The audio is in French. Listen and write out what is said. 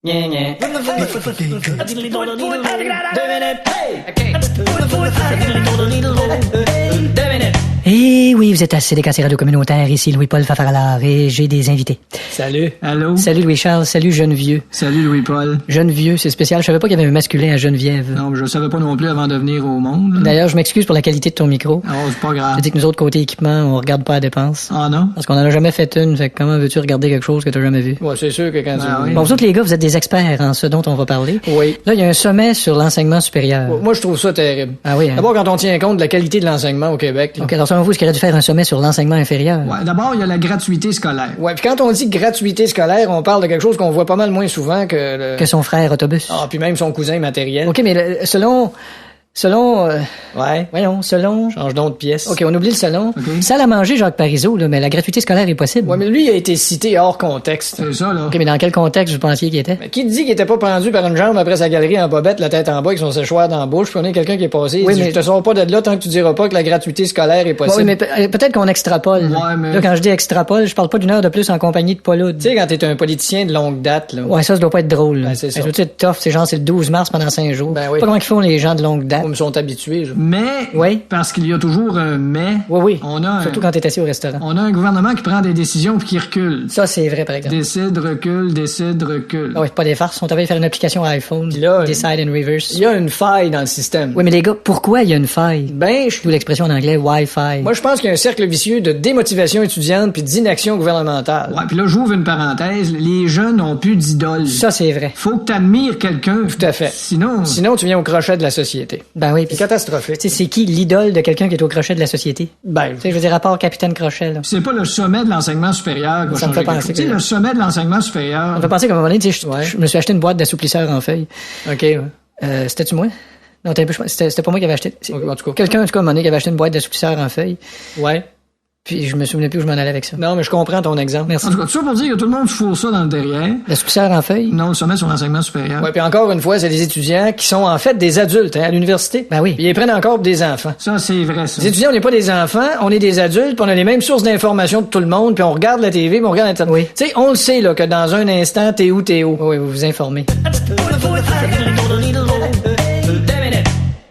Et oui, vous êtes à CDK Radio Communautaire, ici Louis-Paul Fafaralard et j'ai des invités. Salut. Allô? Salut Louis-Charles, salut Genevieux. Salut Louis-Paul. Genevieux, c'est spécial, je savais pas qu'il y avait un masculin à Geneviève. Non, je savais pas non plus avant de venir au monde. Là. D'ailleurs, je m'excuse pour la qualité de ton micro. Oh, c'est pas grave. Je dis que nous autres, côté équipement, on regarde pas la dépense. Ah non? Parce qu'on en a jamais fait une, fait que comment veux-tu regarder quelque chose que t'as jamais vu? Ouais, c'est sûr que quand tu... Oui. Bon, vous autres les gars, vous êtes des experts en ce dont on va parler. Oui. Là, il y a un sommet sur l'enseignement supérieur. Moi, je trouve ça terrible. Ah oui, hein? D'abord, quand on tient compte de la qualité de l'enseignement au Québec. Là. OK, alors selon vous, est-ce qu'il aurait dû faire un sommet sur l'enseignement inférieur? Ouais, d'abord, il y a la gratuité scolaire. Ouais, puis quand on dit gratuité scolaire, on parle de quelque chose qu'on voit pas mal moins souvent que le... Que son frère autobus. Ah, puis même son cousin matériel. OK, mais selon, Ouais. voyons, selon... Change donc de pièce. OK, on oublie le selon. OK. Salle à manger, Jacques Parizeau, là, mais la gratuité scolaire est possible. Ouais, mais lui, il a été cité hors contexte. C'est ça, là. OK, mais dans quel contexte vous pensiez qu'il était? Mais qui dit qu'il était pas pendu par une jambe après sa galerie en bobette, la tête en bas, avec son séchoir dans la bouche, puis on est quelqu'un qui est passé. Oui, Il dit, mais- je te sors pas de là tant que tu diras pas que la gratuité scolaire est Bon, possible. oui, mais peut-être qu'on extrapole. Là. Ouais, mais- Là, quand je dis extrapole, je parle pas d'une heure de plus en compagnie de Paul Oud. Tu sais, quand t'es un politicien de longue date, là. Ouais, ça doit pas être drôle. Là. Ben, c'est ça. Ça doit être tough. C'est genre, c'est le 12 mars pendant 5 jours. Ben Je sais oui. pas comment ils font les gens de longue date. Ils me sont habitués, là. Mais, Oui. parce qu'il y a toujours un mais, Oui, oui. on a Surtout quand t'es assis au restaurant. on a un gouvernement qui prend des décisions puis qui recule. Ça, c'est vrai, par exemple. Décide, recule. Ah oui, pas des farces. On t'avait faire une application iPhone. Puis là, Decide and reverse. Il y a une faille dans le système. Oui, mais les gars, pourquoi il y a une faille? Ben, D'où l'expression en anglais Wi-Fi. moi, je pense qu'il y a un cercle vicieux de démotivation étudiante puis d'inaction gouvernementale. Ouais, puis là, j'ouvre une parenthèse. Les jeunes n'ont plus d'idole. Ça, c'est vrai. Faut que t'admires quelqu'un. Tout à fait. Sinon, Sinon, tu viens au crochet de la société. Ben oui. C'est Puis, catastrophique. tu sais, c'est qui l'idole de quelqu'un qui est au crochet de la société? Ben, Tu sais, je veux dire, à part Capitaine Crochet, là. c'est pas le sommet de l'enseignement supérieur qui va Ça me changer fait penser quelque chose. que- Tu sais, le sommet de l'enseignement supérieur. On me fait penser qu'à un moment donné, tu sais, Ouais. je me suis acheté une boîte d'assouplisseurs en feuilles. OK, ouais. C'était-tu moi? Non, t'es un peu, c'était pas moi qui avait acheté. En tout cas. Quelqu'un, en tout cas, à un moment donné, qui avait acheté une boîte d'assouplisseurs en feuilles. Ouais. Puis je me souvenais plus où je m'en allais avec ça. Non, mais je comprends ton exemple. Merci. En tout cas, tout ça pour dire que tout le monde fourre ça dans le derrière. L'assouplisseur en feuilles? Non, le sommet sur l'enseignement supérieur. Ouais, puis encore une fois, c'est des étudiants qui sont en fait des adultes hein, à l'université. Ben oui. Puis ils les prennent encore pour des enfants. Ça, c'est vrai, ça. Les étudiants, on n'est pas des enfants, on est des adultes, puis on a les mêmes sources d'informations de tout le monde, puis on regarde la TV, puis on regarde Internet. Oui. Tu sais, on le sait là que dans un instant, t'es où. Oui, vous vous informez. Pour le